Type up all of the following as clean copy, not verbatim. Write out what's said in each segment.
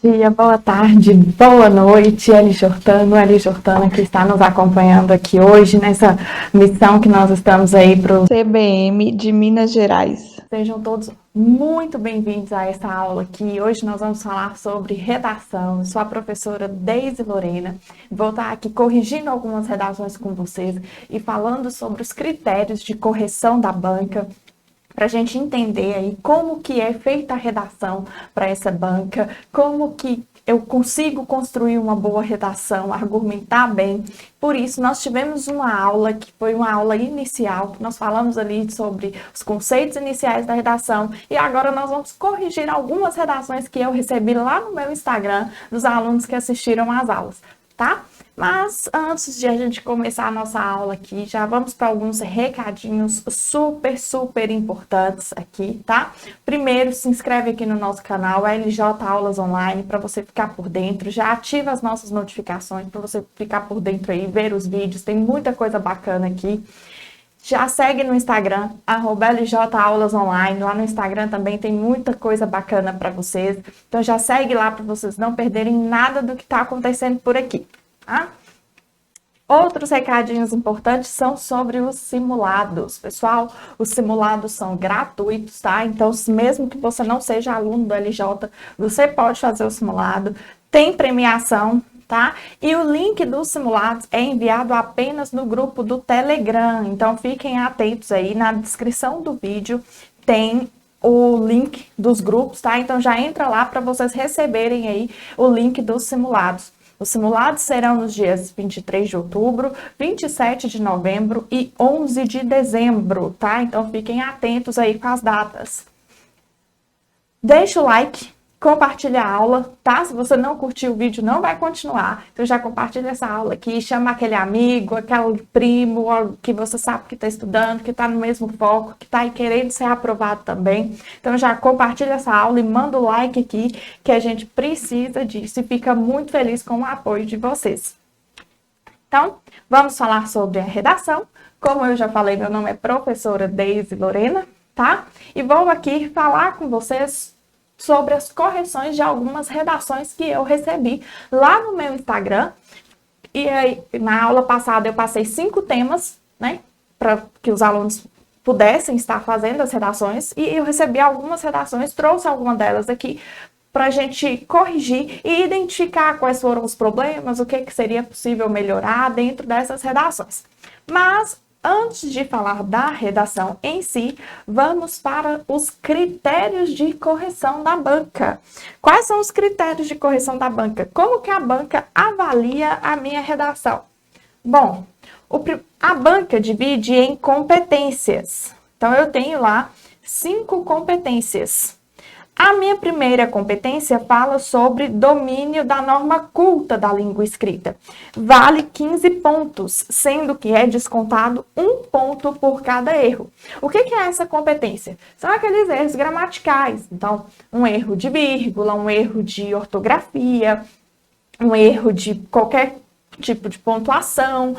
dia, boa tarde, boa noite, Eli Jordana que está nos acompanhando aqui hoje nessa missão que nós estamos aí para o CBM de Minas Gerais. Sejam todos muito bem-vindos a essa aula aqui. Hoje nós vamos falar sobre redação. Eu sou a professora Deise Lorena. Vou estar aqui corrigindo algumas redações com vocês e falando sobre os critérios de correção da banca, para a gente entender aí como que é feita a redação para essa banca, como que eu consigo construir uma boa redação, argumentar bem. Por isso, nós tivemos uma aula que foi uma aula inicial, que nós falamos ali sobre os conceitos iniciais da redação, e agora nós vamos corrigir algumas redações que eu recebi lá no meu Instagram dos alunos que assistiram às aulas, tá? Mas antes de a gente começar a nossa aula aqui, já vamos para alguns recadinhos super importantes aqui, tá? Primeiro, se inscreve aqui no nosso canal, LJ Aulas Online, para você ficar por dentro. Já ativa as nossas notificações para você ficar por dentro aí, ver os vídeos, tem muita coisa bacana aqui. Já segue no Instagram, @LJ Aulas Online. Lá no Instagram também tem muita coisa bacana para vocês. Então já segue lá para vocês não perderem nada do que está acontecendo por aqui. Tá? Outros recadinhos importantes são sobre os simulados. Pessoal, os simulados são gratuitos, tá? Então, mesmo que você não seja aluno do LJ, você pode fazer o simulado. Tem premiação, tá? E o link dos simulados é enviado apenas no grupo do Telegram. Então, fiquem atentos aí. Na descrição do vídeo tem o link dos grupos, tá? Então, já entra lá para vocês receberem aí o link dos simulados. Os simulados serão nos dias 23 de outubro, 27 de novembro e 11 de dezembro, tá? Então, fiquem atentos aí com as datas. Deixa o like, compartilha a aula, tá? Se você não curtiu o vídeo, não vai continuar. Então, já compartilha essa aula aqui, chama aquele amigo, aquele primo que você sabe que está estudando, que está no mesmo foco, que está aí querendo ser aprovado também. Então, já compartilha essa aula e manda o like aqui, que a gente precisa disso e fica muito feliz com o apoio de vocês. Então, vamos falar sobre a redação. Como eu já falei, meu nome é professora Deise Lorena, tá? E vou aqui falar com vocês sobre as correções de algumas redações que eu recebi lá no meu Instagram. E aí, na aula passada, eu passei 5 temas, né, para que os alunos pudessem estar fazendo as redações, e eu recebi algumas redações, trouxe algumas delas aqui para a gente corrigir e identificar quais foram os problemas, o que seria possível melhorar dentro dessas redações. Mas antes de falar da redação em si, vamos para os critérios de correção da banca. Quais são os critérios de correção da banca? Como que a banca avalia a minha redação? Bom, a banca divide em competências. Então, eu tenho lá 5 competências. A minha primeira competência fala sobre domínio da norma culta da língua escrita. Vale 15 pontos, sendo que é descontado 1 ponto por cada erro. O que é essa competência? São aqueles erros gramaticais. Então, um erro de vírgula, um erro de ortografia, um erro de qualquer tipo de pontuação,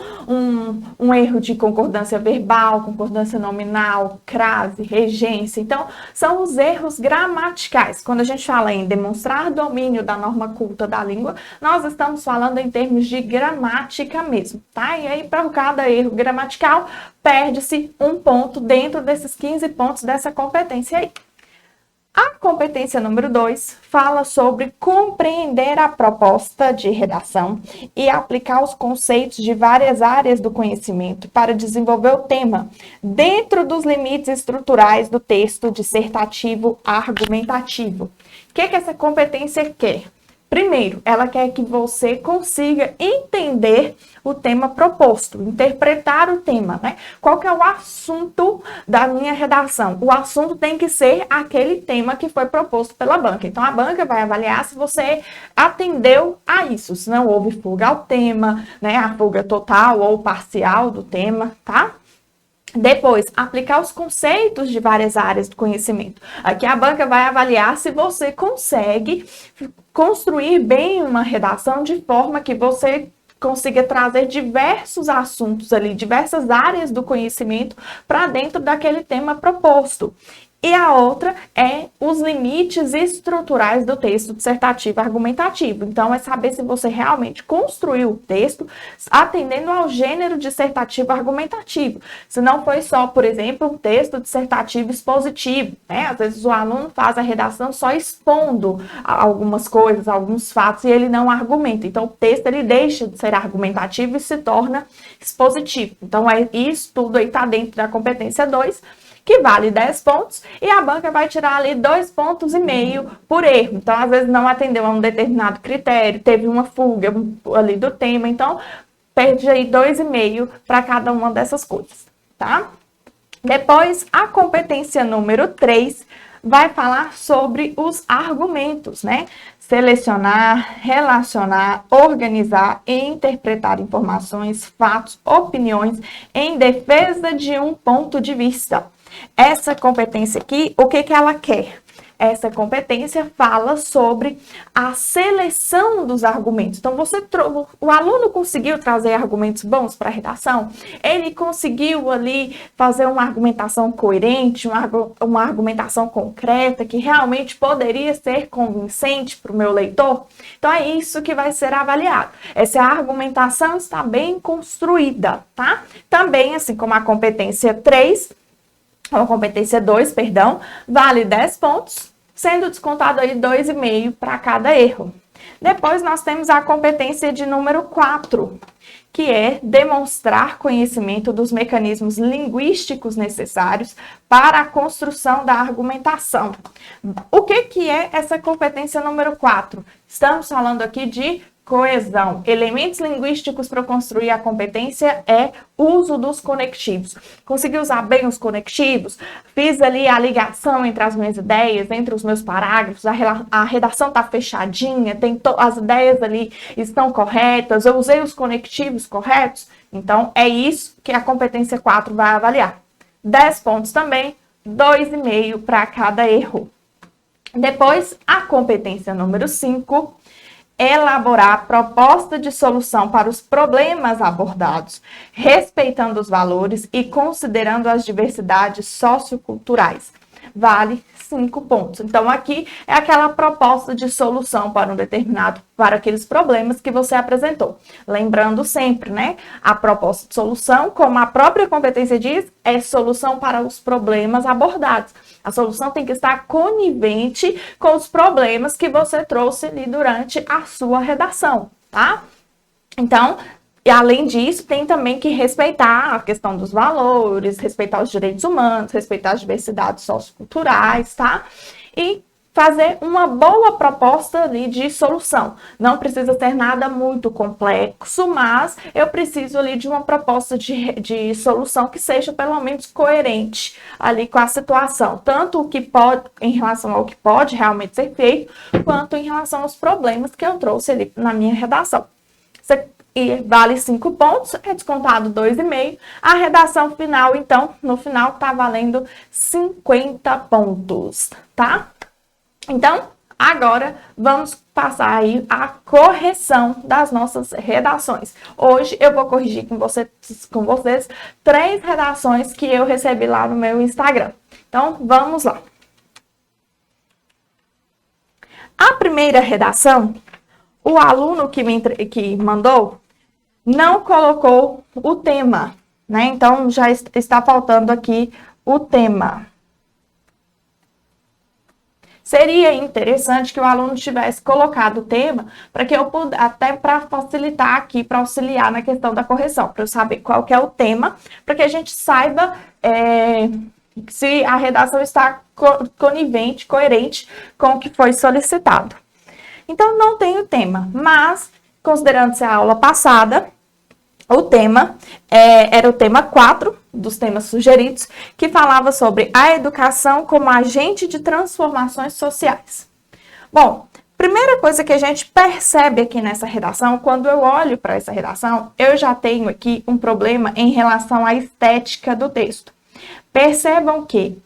um erro de concordância verbal, concordância nominal, crase, regência. Então, são os erros gramaticais. Quando a gente fala em demonstrar domínio da norma culta da língua, nós estamos falando em termos de gramática mesmo, tá? E aí, para cada erro gramatical, perde-se 1 ponto dentro desses 15 pontos dessa competência aí. A competência número 2 fala sobre compreender a proposta de redação e aplicar os conceitos de várias áreas do conhecimento para desenvolver o tema dentro dos limites estruturais do texto dissertativo argumentativo. O que essa competência quer? Primeiro, ela quer que você consiga entender o tema proposto, interpretar o tema, né? Qual que é o assunto da minha redação? O assunto tem que ser aquele tema que foi proposto pela banca. Então, a banca vai avaliar se você atendeu a isso, se não houve fuga ao tema, né? A fuga total ou parcial do tema, tá? Depois, aplicar os conceitos de várias áreas do conhecimento. Aqui a banca vai avaliar se você consegue construir bem uma redação de forma que você consiga trazer diversos assuntos ali, diversas áreas do conhecimento para dentro daquele tema proposto. E a outra é os limites estruturais do texto dissertativo argumentativo. Então, é saber se você realmente construiu o texto atendendo ao gênero dissertativo argumentativo. Se não foi só, por exemplo, um texto dissertativo expositivo, né? Às vezes o aluno faz a redação só expondo algumas coisas, alguns fatos, e ele não argumenta. Então, o texto ele deixa de ser argumentativo e se torna expositivo. Então, isso tudo aí está dentro da competência 2, que vale 10 pontos, e a banca vai tirar ali 2,5 pontos por erro. Então, às vezes, não atendeu a um determinado critério, teve uma fuga ali do tema, então, perde aí 2,5 para cada uma dessas coisas, tá? Depois, a competência número 3 vai falar sobre os argumentos, né? Selecionar, relacionar, organizar e interpretar informações, fatos, opiniões em defesa de um ponto de vista. Essa competência aqui, o que ela quer? Essa competência fala sobre a seleção dos argumentos. Então, o aluno conseguiu trazer argumentos bons para a redação? Ele conseguiu ali fazer uma argumentação coerente, uma argumentação concreta, que realmente poderia ser convincente para o meu leitor? Então, é isso que vai ser avaliado. Essa argumentação está bem construída, tá? Também, assim como a competência 3, ou competência 2, perdão, vale 10 pontos, sendo descontado aí 2,5 para cada erro. Depois nós temos a competência de número 4, que é demonstrar conhecimento dos mecanismos linguísticos necessários para a construção da argumentação. O que é essa competência número 4? Estamos falando aqui de coesão. Elementos linguísticos para construir a competência é uso dos conectivos. Consegui usar bem os conectivos? Fiz ali a ligação entre as minhas ideias, entre os meus parágrafos, a redação está fechadinha, as ideias ali estão corretas, eu usei os conectivos corretos? Então, é isso que a competência 4 vai avaliar. 10 pontos também, 2,5 para cada erro. Depois, a competência número 5, elaborar proposta de solução para os problemas abordados, respeitando os valores e considerando as diversidades socioculturais. Vale 5 pontos. Então, aqui é aquela proposta de solução para aqueles problemas que você apresentou. Lembrando sempre, né? A proposta de solução, como a própria competência diz, é solução para os problemas abordados. A solução tem que estar conivente com os problemas que você trouxe ali durante a sua redação, tá? Então, e além disso, tem também que respeitar a questão dos valores, respeitar os direitos humanos, respeitar as diversidades socioculturais, tá? E fazer uma boa proposta ali de solução. Não precisa ser nada muito complexo, mas eu preciso ali de uma proposta de solução que seja pelo menos coerente ali com a situação. Tanto o que pode, em relação ao que pode realmente ser feito, quanto em relação aos problemas que eu trouxe ali na minha redação. E vale 5 pontos, é descontado 2,5. A redação final, então, no final tá valendo 50 pontos, tá? Então, agora vamos passar aí a correção das nossas redações. Hoje eu vou corrigir com vocês 3 redações que eu recebi lá no meu Instagram. Então, vamos lá. A primeira redação, o aluno que mandou não colocou o tema, né? Então, já está faltando aqui o tema. Seria interessante que o aluno tivesse colocado o tema para que eu pudesse, até para facilitar aqui, para auxiliar na questão da correção, para eu saber qual que é o tema, para que a gente saiba se a redação está conivente, coerente com o que foi solicitado. Então, não tem o tema, mas, considerando-se a aula passada, o tema era o tema 4 dos temas sugeridos, que falava sobre a educação como agente de transformações sociais. Bom, primeira coisa que a gente percebe aqui nessa redação, quando eu olho para essa redação, eu já tenho aqui um problema em relação à estética do texto. Percebam que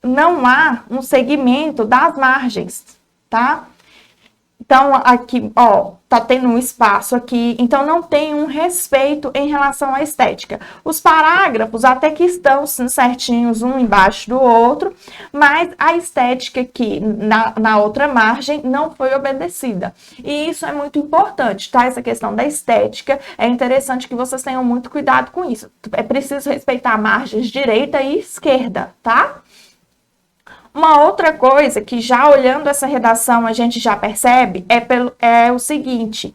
não há um segmento das margens, tá? Então, aqui, ó, tá tendo um espaço aqui, então não tem um respeito em relação à estética. Os parágrafos até que estão certinhos, um embaixo do outro, mas a estética aqui na outra margem não foi obedecida. E isso é muito importante, tá? Essa questão da estética, é interessante que vocês tenham muito cuidado com isso. É preciso respeitar margens direita e esquerda, tá? Uma outra coisa que já olhando essa redação a gente já percebe é o seguinte,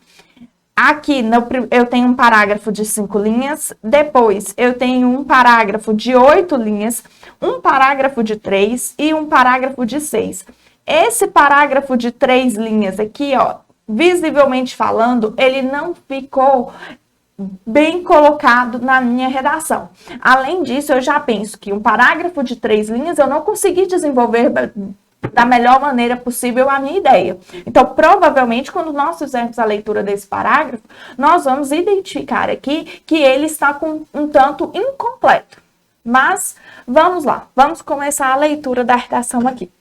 aqui eu tenho um parágrafo de 5 linhas, depois eu tenho um parágrafo de 8 linhas, um parágrafo de 3 e um parágrafo de 6. Esse parágrafo de 3 linhas aqui, ó, visivelmente falando, ele não ficou bem colocado na minha redação. Além disso, eu já penso que um parágrafo de 3 linhas eu não consegui desenvolver da melhor maneira possível a minha ideia. Então, provavelmente, quando nós fizermos a leitura desse parágrafo, nós vamos identificar aqui que ele está com um tanto incompleto. Mas, vamos lá, vamos começar a leitura da redação aqui.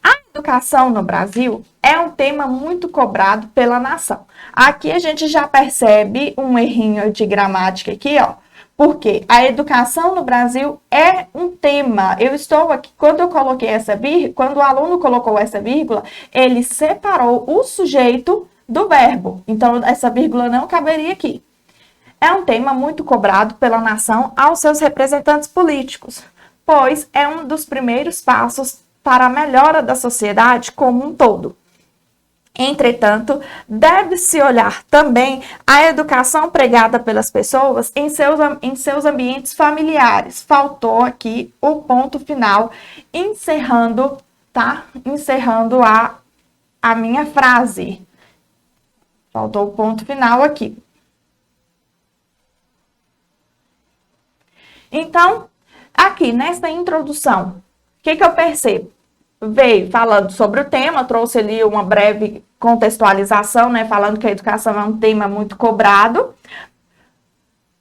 A educação no Brasil é um tema muito cobrado pela nação. Aqui a gente já percebe um errinho de gramática aqui, ó. Porque a educação no Brasil é um tema. Eu estou aqui, quando eu coloquei essa vírgula, quando o aluno colocou essa vírgula, ele separou o sujeito do verbo. Então, essa vírgula não caberia aqui. É um tema muito cobrado pela nação aos seus representantes políticos, pois é um dos primeiros passos para a melhora da sociedade como um todo. Entretanto, deve-se olhar também a educação pregada pelas pessoas em seus ambientes familiares. Faltou aqui o ponto final, encerrando, tá? Encerrando a minha frase. Faltou o ponto final aqui. Então, aqui nessa introdução, o que eu percebo? Veio falando sobre o tema, trouxe ali uma breve contextualização, né? Falando que a educação é um tema muito cobrado.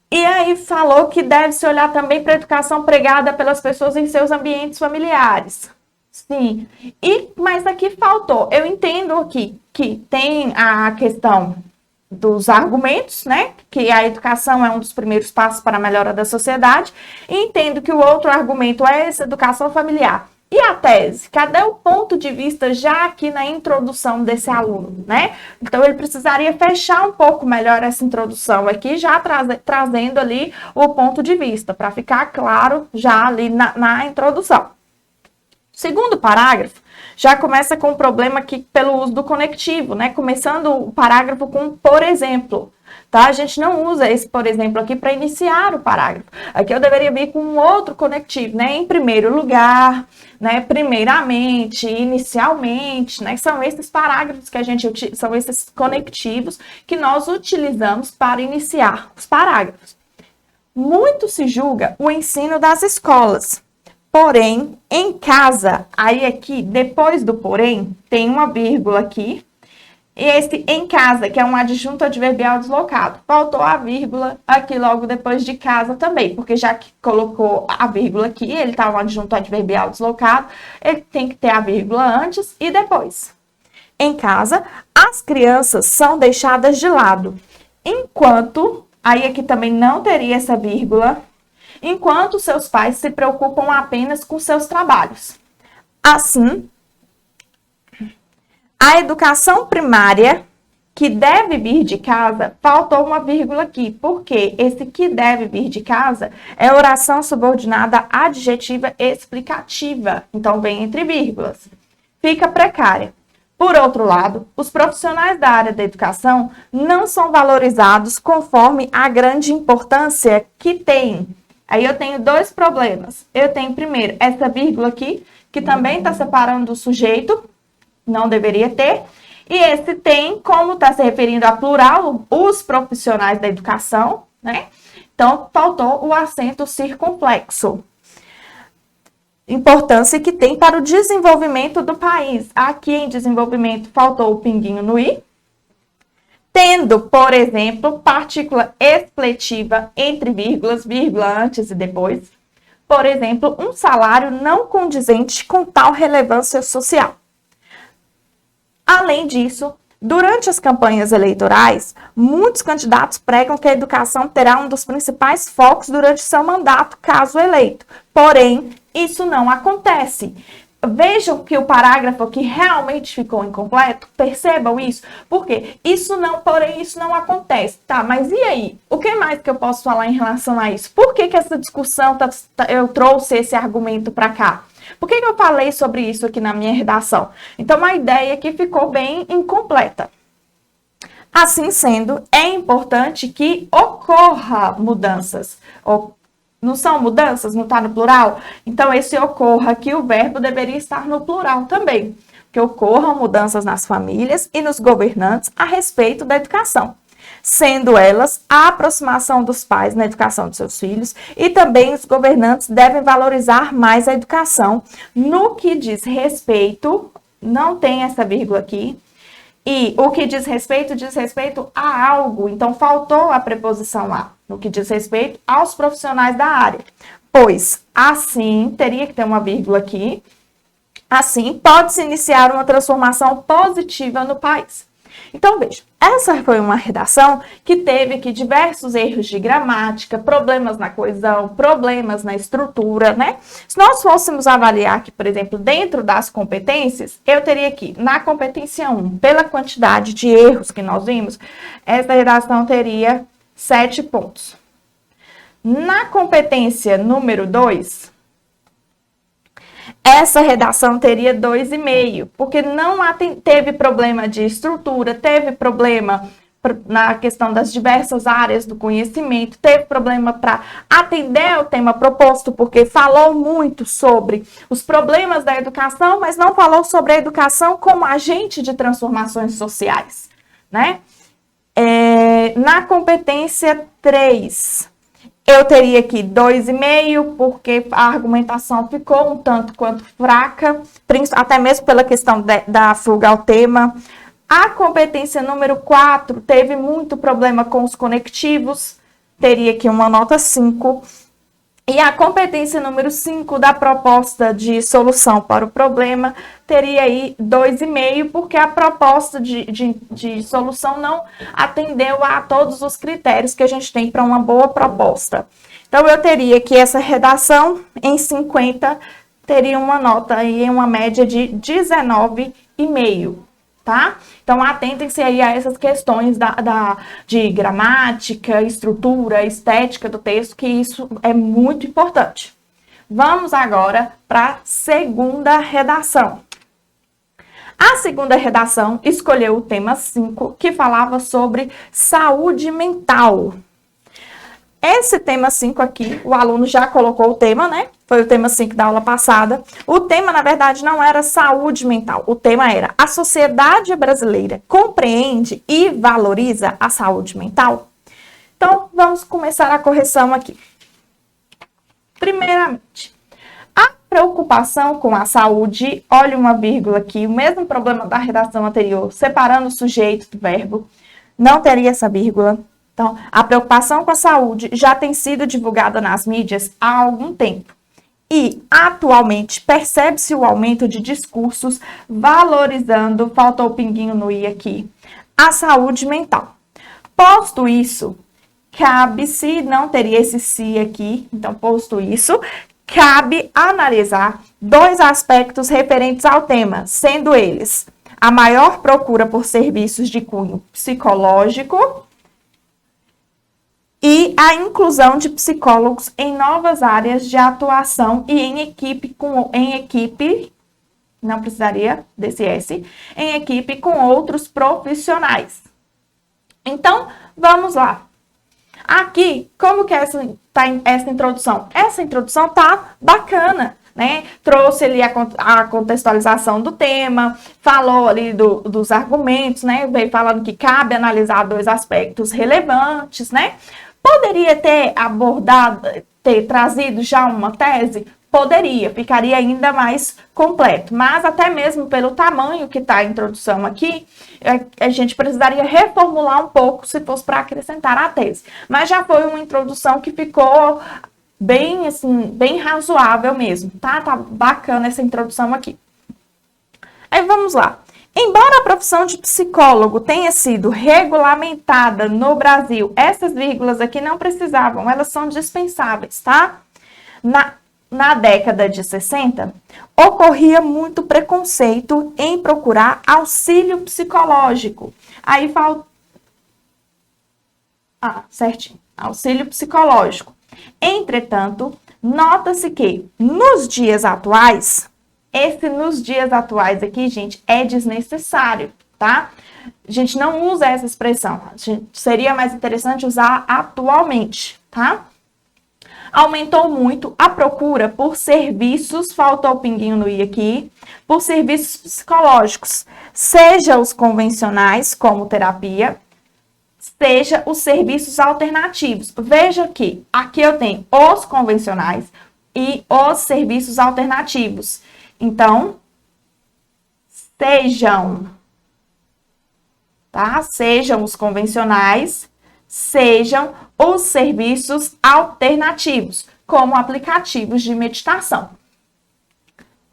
E aí falou que deve-se olhar também para a educação pregada pelas pessoas em seus ambientes familiares. Sim. Mas aqui faltou. Eu entendo aqui que tem a questão dos argumentos, né? Que a educação é um dos primeiros passos para a melhora da sociedade. E entendo que o outro argumento é essa educação familiar. E a tese? Cadê o ponto de vista já aqui na introdução desse aluno, né? Então, ele precisaria fechar um pouco melhor essa introdução aqui, já trazendo ali o ponto de vista, para ficar claro já ali na introdução. Segundo parágrafo, já começa com um problema aqui pelo uso do conectivo, né? Começando o parágrafo com por exemplo. Tá? A gente não usa esse, por exemplo, aqui para iniciar o parágrafo. Aqui eu deveria vir com um outro conectivo, né? Em primeiro lugar, né? Primeiramente, inicialmente, né? São esses parágrafos que são esses conectivos que nós utilizamos para iniciar os parágrafos. Muito se julga o ensino das escolas. Porém, em casa, aí aqui, depois do porém, tem uma vírgula aqui. E esse em casa, que é um adjunto adverbial deslocado. Faltou a vírgula aqui logo depois de casa também, porque já que colocou a vírgula aqui, ele está um adjunto adverbial deslocado, ele tem que ter a vírgula antes e depois. Em casa, as crianças são deixadas de lado. Enquanto, aí aqui também não teria essa vírgula, enquanto seus pais se preocupam apenas com seus trabalhos. Assim, a educação primária, que deve vir de casa, faltou uma vírgula aqui, porque esse que deve vir de casa é oração subordinada adjetiva explicativa, então vem entre vírgulas. Fica precária. Por outro lado, os profissionais da área da educação não são valorizados conforme a grande importância que têm. Aí eu tenho dois problemas. Eu tenho, primeiro, essa vírgula aqui, que também está separando o sujeito, não deveria ter. E esse tem, como está se referindo a plural, os profissionais da educação, né? Então, faltou o acento circunflexo. Importância que tem para o desenvolvimento do país. Aqui em desenvolvimento faltou o pinguinho no i. Tendo, por exemplo, partícula expletiva entre vírgulas, vírgula antes e depois. Por exemplo, um salário não condizente com tal relevância social. Além disso, durante as campanhas eleitorais, muitos candidatos pregam que a educação terá um dos principais focos durante seu mandato, caso eleito. Porém, isso não acontece. Vejam que o parágrafo aqui realmente ficou incompleto, percebam isso, porque porém isso não acontece, tá? Mas e aí? O que mais que eu posso falar em relação a isso? Por que essa discussão, eu trouxe esse argumento para cá? Por que eu falei sobre isso aqui na minha redação? Então, a ideia aqui ficou bem incompleta. Assim sendo, é importante que ocorra mudanças. Não são mudanças? Não está no plural? Então, esse ocorra aqui, o verbo deveria estar no plural também. Que ocorram mudanças nas famílias e nos governantes a respeito da educação. Sendo elas a aproximação dos pais na educação de seus filhos e também os governantes devem valorizar mais a educação no que diz respeito, não tem essa vírgula aqui, e o que diz respeito a algo, então faltou a preposição a, no que diz respeito aos profissionais da área, pois assim, teria que ter uma vírgula aqui, assim pode-se iniciar uma transformação positiva no país. Então, veja, essa foi uma redação que teve aqui diversos erros de gramática, problemas na coesão, problemas na estrutura, né? Se nós fôssemos avaliar aqui, por exemplo, dentro das competências, eu teria aqui, na competência 1, pela quantidade de erros que nós vimos, essa redação teria 7 pontos. Na competência número 2, essa redação teria 2,5, porque não teve problema de estrutura, teve problema na questão das diversas áreas do conhecimento, teve problema para atender o tema proposto, porque falou muito sobre os problemas da educação, mas não falou sobre a educação como agente de transformações sociais, né? Na competência 3, eu teria aqui 2,5, porque a argumentação ficou um tanto quanto fraca, até mesmo pela questão da fuga ao tema. A competência número 4 teve muito problema com os conectivos, teria aqui uma nota 5. E a competência número 5 da proposta de solução para o problema teria aí 2,5, porque a proposta de solução não atendeu a todos os critérios que a gente tem para uma boa proposta. Então, eu teria que essa redação em 50 teria uma nota aí, uma média de 19,5. Tá? Então, atentem-se aí a essas questões de gramática, estrutura, estética do texto, que isso é muito importante. Vamos agora para a segunda redação. A segunda redação escolheu o tema 5, que falava sobre saúde mental. Esse tema 5 aqui, o aluno já colocou o tema, né? Foi o tema 5 da aula passada. O tema, na verdade, não era saúde mental. O tema era: a sociedade brasileira compreende e valoriza a saúde mental? Então, vamos começar a correção aqui. Primeiramente, a preocupação com a saúde, olha uma vírgula aqui, o mesmo problema da redação anterior, separando o sujeito do verbo, não teria essa vírgula. Então, a preocupação com a saúde já tem sido divulgada nas mídias há algum tempo. E, atualmente, percebe-se o aumento de discursos valorizando, faltou o pinguinho no i aqui, a saúde mental. Posto isso, cabe-se, não teria esse se aqui, então, posto isso, cabe analisar 2 aspectos referentes ao tema, sendo eles a maior procura por serviços de cunho psicológico e a inclusão de psicólogos em novas áreas de atuação e em equipe, não precisaria desse S, em equipe com outros profissionais. Então, vamos lá. Aqui, como que é essa introdução? Essa introdução tá bacana, né? Trouxe ali a contextualização do tema, falou ali dos argumentos, né? Veio falando que cabe analisar 2 aspectos relevantes, né? Poderia ter trazido já uma tese? Poderia, ficaria ainda mais completo. Mas até mesmo pelo tamanho que está a introdução aqui, a gente precisaria reformular um pouco se fosse para acrescentar a tese. Mas já foi uma introdução que ficou bem, assim, bem razoável mesmo, tá? Tá bacana essa introdução aqui. Aí vamos lá. Embora a profissão de psicólogo tenha sido regulamentada no Brasil, essas vírgulas aqui não precisavam, elas são dispensáveis, tá? Na década de 60, ocorria muito preconceito em procurar auxílio psicológico. Aí falta... certinho. Auxílio psicológico. Entretanto, nota-se que nos dias atuais, nos dias atuais aqui, gente, é desnecessário, tá? A gente não usa essa expressão. Seria mais interessante usar atualmente, tá? Aumentou muito a procura por serviços, faltou o pinguinho no i aqui, por serviços psicológicos, seja os convencionais, como terapia, seja os serviços alternativos. Veja que aqui eu tenho os convencionais e os serviços alternativos. Então, sejam os convencionais, sejam os serviços alternativos, como aplicativos de meditação.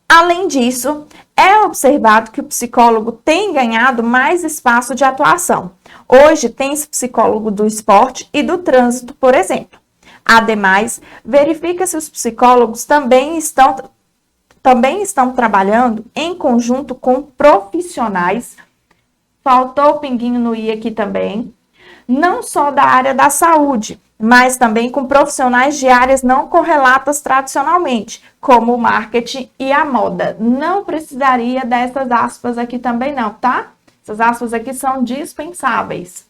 Além disso, é observado que o psicólogo tem ganhado mais espaço de atuação. Hoje tem-se psicólogo do esporte e do trânsito, por exemplo. Ademais, verifica se os psicólogos também estão trabalhando em conjunto com profissionais, faltou o pinguinho no i aqui também, não só da área da saúde, mas também com profissionais de áreas não correlatas tradicionalmente, como o marketing e a moda. Não precisaria dessas aspas aqui também não, tá? Essas aspas aqui são dispensáveis.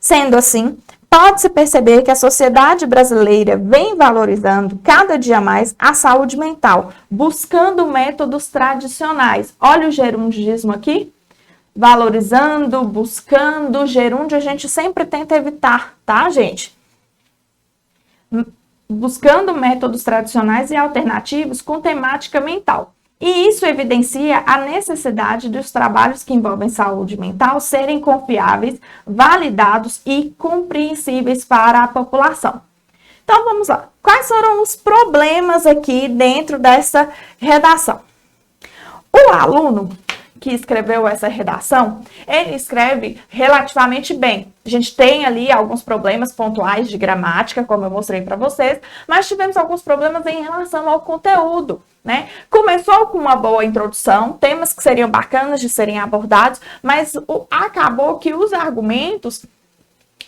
Sendo assim, pode-se perceber que a sociedade brasileira vem valorizando cada dia mais a saúde mental, buscando métodos tradicionais. Olha o gerundismo aqui. Valorizando, buscando, gerúndio a gente sempre tenta evitar, tá, gente? Buscando métodos tradicionais e alternativos com temática mental. E isso evidencia a necessidade dos trabalhos que envolvem saúde mental serem confiáveis, validados e compreensíveis para a população. Então, vamos lá. Quais foram os problemas aqui dentro dessa redação? O aluno que escreveu essa redação, ele escreve relativamente bem. A gente tem ali alguns problemas pontuais de gramática, como eu mostrei para vocês, mas tivemos alguns problemas em relação ao conteúdo, né? Começou com uma boa introdução, temas que seriam bacanas de serem abordados, mas acabou que os argumentos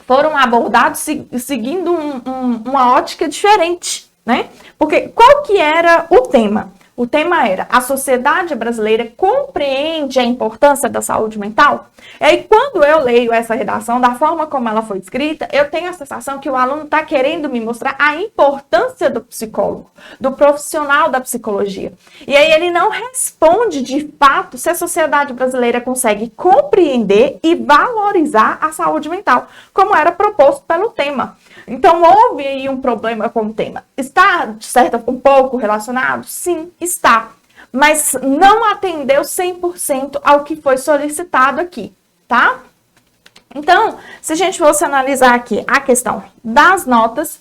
foram abordados seguindo uma ótica diferente, né? Porque qual que era o tema? O tema era: a sociedade brasileira compreende a importância da saúde mental? E aí, quando eu leio essa redação, da forma como ela foi escrita, eu tenho a sensação que o aluno está querendo me mostrar a importância do psicólogo, do profissional da psicologia. E aí ele não responde de fato se a sociedade brasileira consegue compreender e valorizar a saúde mental, como era proposto pelo tema. Então, houve aí um problema com o tema. Está, de certa, um pouco relacionado? Sim, está. Mas não atendeu 100% ao que foi solicitado aqui, tá? Então, se a gente fosse analisar aqui a questão das notas,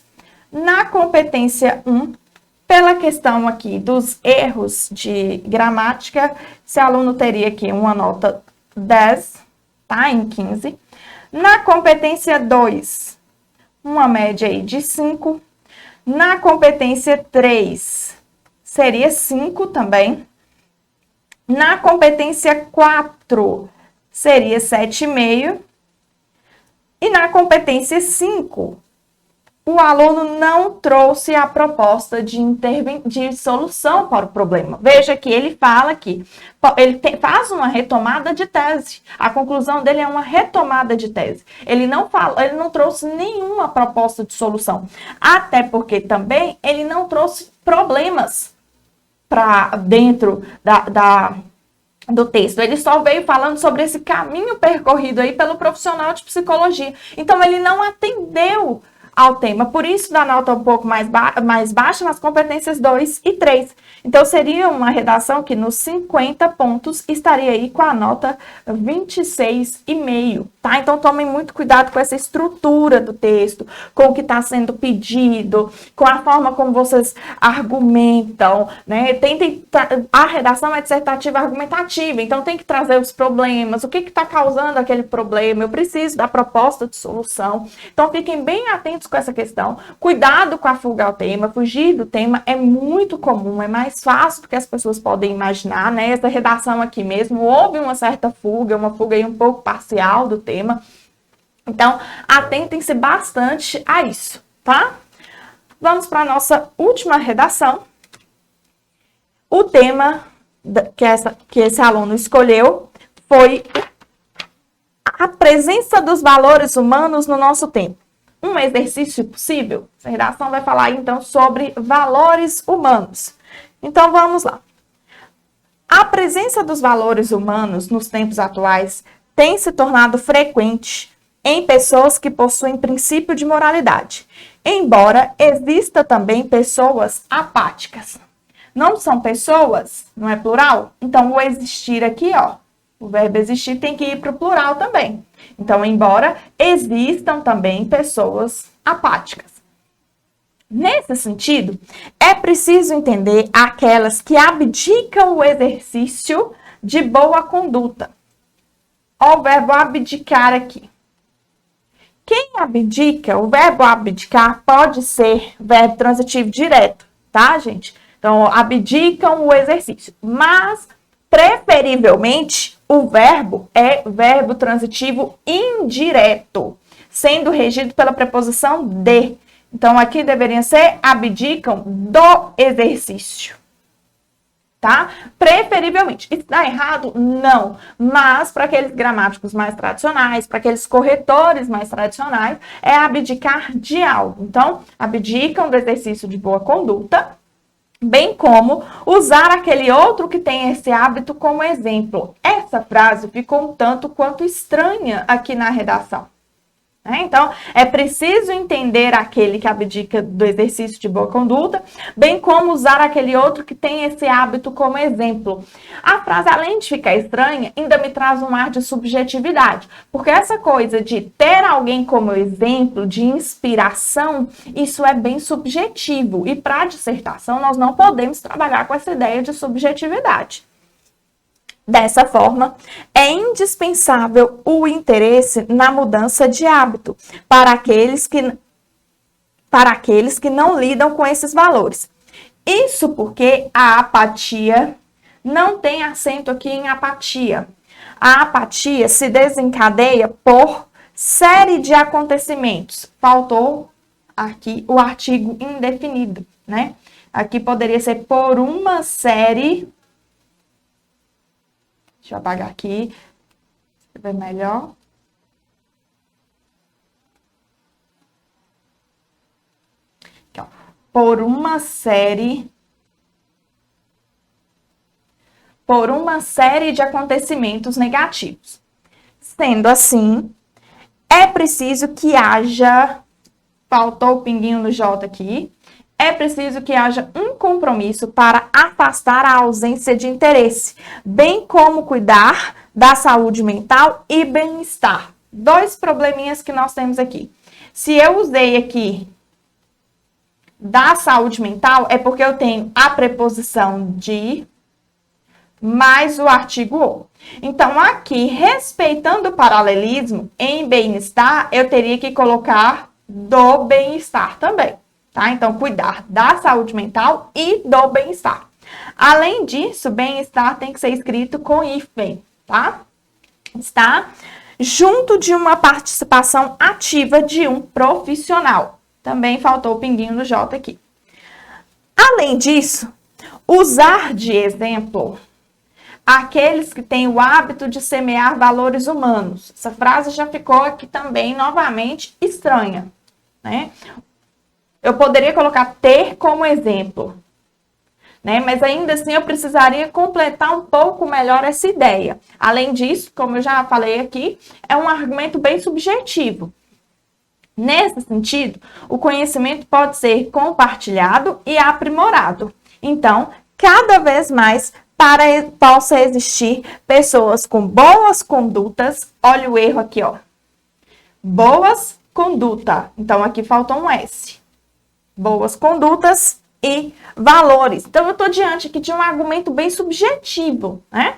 na competência 1, pela questão aqui dos erros de gramática, esse aluno teria aqui uma nota 10, tá? Em 15. Na competência 2, uma média aí de 5. Na competência 3, seria 5 também. Na competência 4, seria 7,5. E na competência 5, o aluno não trouxe a proposta de solução para o problema. Veja que ele fala que ele faz uma retomada de tese. A conclusão dele é uma retomada de tese. Ele não trouxe nenhuma proposta de solução. Até porque também ele não trouxe problemas para dentro do texto. Ele só veio falando sobre esse caminho percorrido aí pelo profissional de psicologia. Então, ele não atendeu ao tema, por isso dá nota um pouco mais baixa nas competências 2 e 3. Então, seria uma redação que nos 50 pontos estaria aí com a nota 26,5. tá? Então, tomem muito cuidado com essa estrutura do texto, com o que está sendo pedido, com a forma como vocês argumentam, né? A redação é dissertativa argumentativa, então tem que trazer os problemas, o que está causando aquele problema, eu preciso da proposta de solução. Então, fiquem bem atentos com essa questão. Cuidado com a fuga ao tema, fugir do tema é muito comum, é mais fácil do que as pessoas podem imaginar, né? Essa redação aqui mesmo, houve uma certa fuga, uma fuga aí um pouco parcial do tema. Então, atentem-se bastante a isso, tá? Vamos para a nossa última redação. O tema que esse aluno escolheu foi a presença dos valores humanos no nosso tempo. Um exercício possível? Essa redação vai falar, então, sobre valores humanos. Então, vamos lá. A presença dos valores humanos nos tempos atuais tem se tornado frequente em pessoas que possuem princípio de moralidade, embora exista também pessoas apáticas. Não são pessoas, não é plural? Então, o existir aqui, ó, o verbo existir tem que ir para o plural também. Então, embora existam também pessoas apáticas. Nesse sentido, é preciso entender aquelas que abdicam o exercício de boa conduta. Ó, o verbo abdicar aqui. Quem abdica, o verbo abdicar pode ser verbo transitivo direto, tá, gente? Então, abdicam o exercício. Mas, preferivelmente, o verbo é verbo transitivo indireto, sendo regido pela preposição de. Então, aqui deveria ser abdicam do exercício. Tá? Preferivelmente. Isso dá errado? Não. Mas, para aqueles gramáticos mais tradicionais, para aqueles corretores mais tradicionais, é abdicar de algo. Então, abdicam do exercício de boa conduta, bem como usar aquele outro que tem esse hábito como exemplo. Essa frase ficou um tanto quanto estranha aqui na redação. Então, é preciso entender aquele que abdica do exercício de boa conduta, bem como usar aquele outro que tem esse hábito como exemplo. A frase, além de ficar estranha, ainda me traz um ar de subjetividade, porque essa coisa de ter alguém como exemplo, de inspiração, isso é bem subjetivo. E para a dissertação, nós não podemos trabalhar com essa ideia de subjetividade. Dessa forma, é indispensável o interesse na mudança de hábito para aqueles que não lidam com esses valores. Isso porque a apatia não tem acento aqui em apatia. A apatia se desencadeia por série de acontecimentos. Faltou aqui o artigo indefinido, né? Aqui poderia ser por uma série. Deixa eu apagar aqui, para ver melhor. Aqui, ó. Por uma série de acontecimentos negativos. Sendo assim, é preciso que haja, faltou o pinguinho no J aqui, é preciso que haja um compromisso para afastar a ausência de interesse, bem como cuidar da saúde mental e bem-estar. Dois probleminhas que nós temos aqui. Se eu usei aqui da saúde mental, é porque eu tenho a preposição de mais o artigo o. Então, aqui, respeitando o paralelismo, em bem-estar, eu teria que colocar do bem-estar também. Tá? Então, cuidar da saúde mental e do bem-estar. Além disso, bem-estar tem que ser escrito com hífen, tá? Está junto de uma participação ativa de um profissional. Também faltou o pinguinho do J aqui. Além disso, usar de exemplo aqueles que têm o hábito de semear valores humanos. Essa frase já ficou aqui também, novamente, estranha, né? Eu poderia colocar ter como exemplo, né? Mas ainda assim eu precisaria completar um pouco melhor essa ideia. Além disso, como eu já falei aqui, é um argumento bem subjetivo. Nesse sentido, o conhecimento pode ser compartilhado e aprimorado. Então, cada vez mais possa existir pessoas com boas condutas, olha o erro aqui, ó, boas conduta. Então, aqui faltou um S. Boas condutas e valores. Então, eu estou diante aqui de um argumento bem subjetivo, né?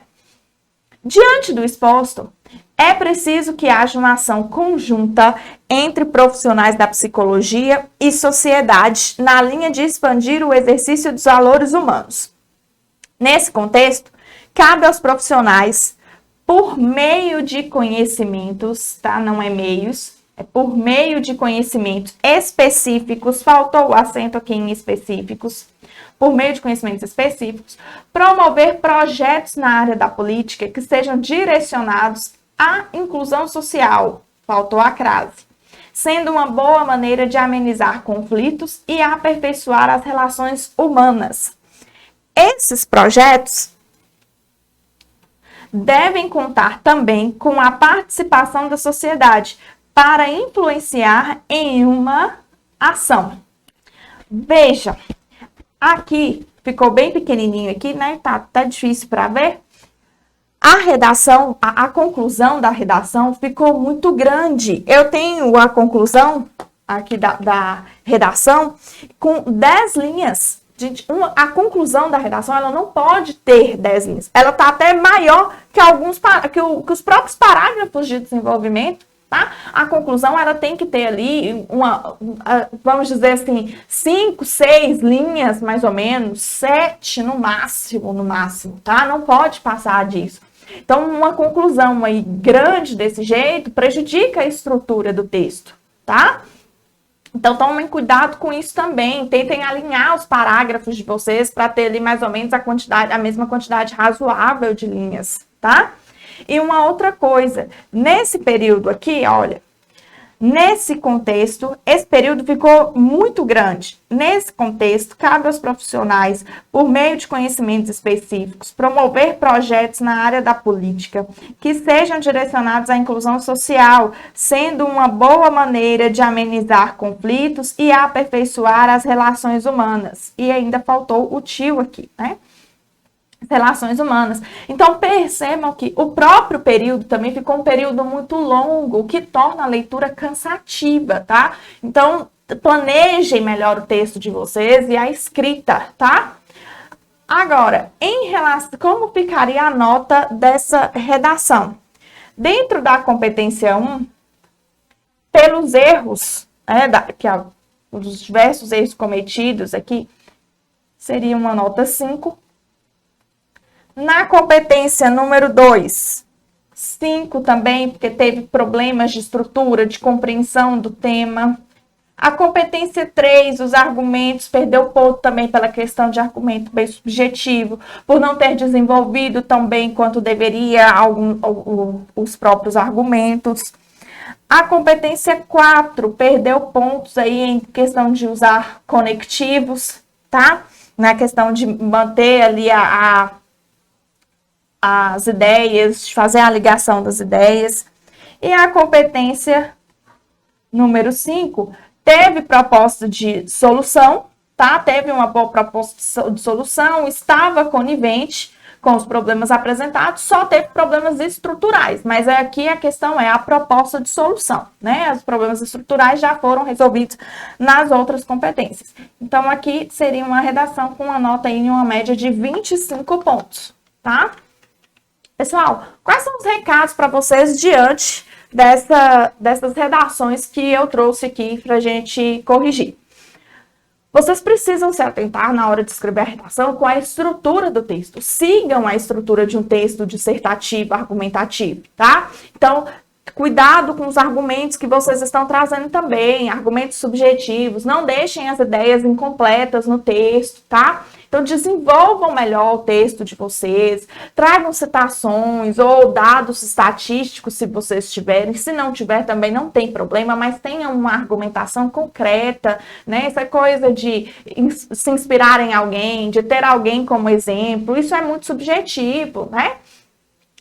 Diante do exposto, é preciso que haja uma ação conjunta entre profissionais da psicologia e sociedade na linha de expandir o exercício dos valores humanos. Nesse contexto, cabe aos profissionais, por meio de conhecimentos, tá? Não é meios, é por meio de conhecimentos específicos, faltou o acento aqui em específicos, por meio de conhecimentos específicos, promover projetos na área da política que sejam direcionados à inclusão social, faltou a crase, sendo uma boa maneira de amenizar conflitos e aperfeiçoar as relações humanas. Esses projetos devem contar também com a participação da sociedade para influenciar em uma ação. Veja, aqui ficou bem pequenininho aqui, né? Tá difícil para ver. A redação, a conclusão da redação ficou muito grande. Eu tenho a conclusão aqui da redação com 10 linhas. Gente, a conclusão da redação, ela não pode ter 10 linhas. Ela está até maior que os próprios parágrafos de desenvolvimento, tá? A conclusão, ela tem que ter ali vamos dizer assim, 5, 6 linhas, mais ou menos, 7 no máximo, tá? Não pode passar disso. Então, uma conclusão aí grande desse jeito prejudica a estrutura do texto, tá? Então, tomem cuidado com isso também. Tentem alinhar os parágrafos de vocês para ter ali mais ou menos a mesma quantidade razoável de linhas, tá? E uma outra coisa, nesse período aqui, olha, nesse contexto, esse período ficou muito grande. Nesse contexto, cabe aos profissionais, por meio de conhecimentos específicos, promover projetos na área da política que sejam direcionados à inclusão social, sendo uma boa maneira de amenizar conflitos e aperfeiçoar as relações humanas. E ainda faltou o tio aqui, né? Relações humanas. Então, percebam que o próprio período também ficou um período muito longo, o que torna a leitura cansativa, tá? Então, planejem melhor o texto de vocês e a escrita, tá? Agora, em relação, como ficaria a nota dessa redação? Dentro da competência 1, pelos erros, os diversos erros cometidos aqui, seria uma nota 5. Na competência número 2, 5 também, porque teve problemas de estrutura, de compreensão do tema. A competência 3, os argumentos, perdeu ponto também pela questão de argumento bem subjetivo, por não ter desenvolvido tão bem quanto deveria os próprios argumentos. A competência 4, perdeu pontos aí em questão de usar conectivos, tá? Na questão de manter ali as ideias, de fazer a ligação das ideias. E a competência número 5 teve proposta de solução, tá? Teve uma boa proposta de solução, estava conivente com os problemas apresentados, só teve problemas estruturais, mas aqui a questão é a proposta de solução, né? Os problemas estruturais já foram resolvidos nas outras competências. Então, aqui seria uma redação com uma nota em uma média de 25 pontos, tá? Pessoal, quais são os recados para vocês diante dessas redações que eu trouxe aqui para a gente corrigir? Vocês precisam se atentar na hora de escrever a redação com a estrutura do texto. Sigam a estrutura de um texto dissertativo, argumentativo, tá? Então, cuidado com os argumentos que vocês estão trazendo também, argumentos subjetivos. Não deixem as ideias incompletas no texto, tá? Então, desenvolvam melhor o texto de vocês, tragam citações ou dados estatísticos, se vocês tiverem. Se não tiver, também não tem problema, mas tenham uma argumentação concreta, né? Essa coisa de se inspirar em alguém, de ter alguém como exemplo, isso é muito subjetivo, né?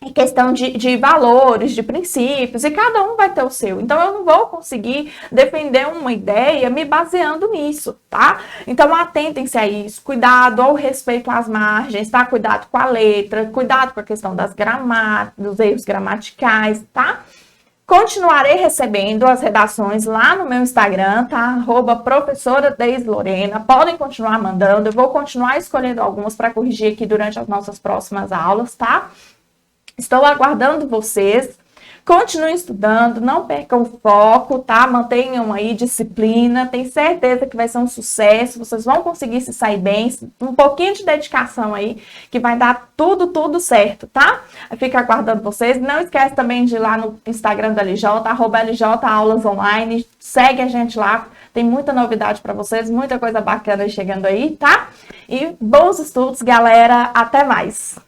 Em questão de valores, de princípios, e cada um vai ter o seu. Então, eu não vou conseguir defender uma ideia me baseando nisso, tá? Então, atentem-se a isso. Cuidado ao respeito às margens, tá? Cuidado com a letra, cuidado com a questão dos erros gramaticais, tá? Continuarei recebendo as redações lá no meu Instagram, tá? @professora Deise Lorena. Podem continuar mandando. Eu vou continuar escolhendo algumas para corrigir aqui durante as nossas próximas aulas, tá? Estou aguardando vocês. Continuem estudando, não percam o foco, tá? Mantenham aí disciplina. Tenho certeza que vai ser um sucesso. Vocês vão conseguir se sair bem. Um pouquinho de dedicação aí, que vai dar tudo certo, tá? Eu fico aguardando vocês. Não esquece também de ir lá no Instagram da LJ, @LJ Aulas Online. Segue a gente lá. Tem muita novidade para vocês, muita coisa bacana chegando aí, tá? E bons estudos, galera. Até mais!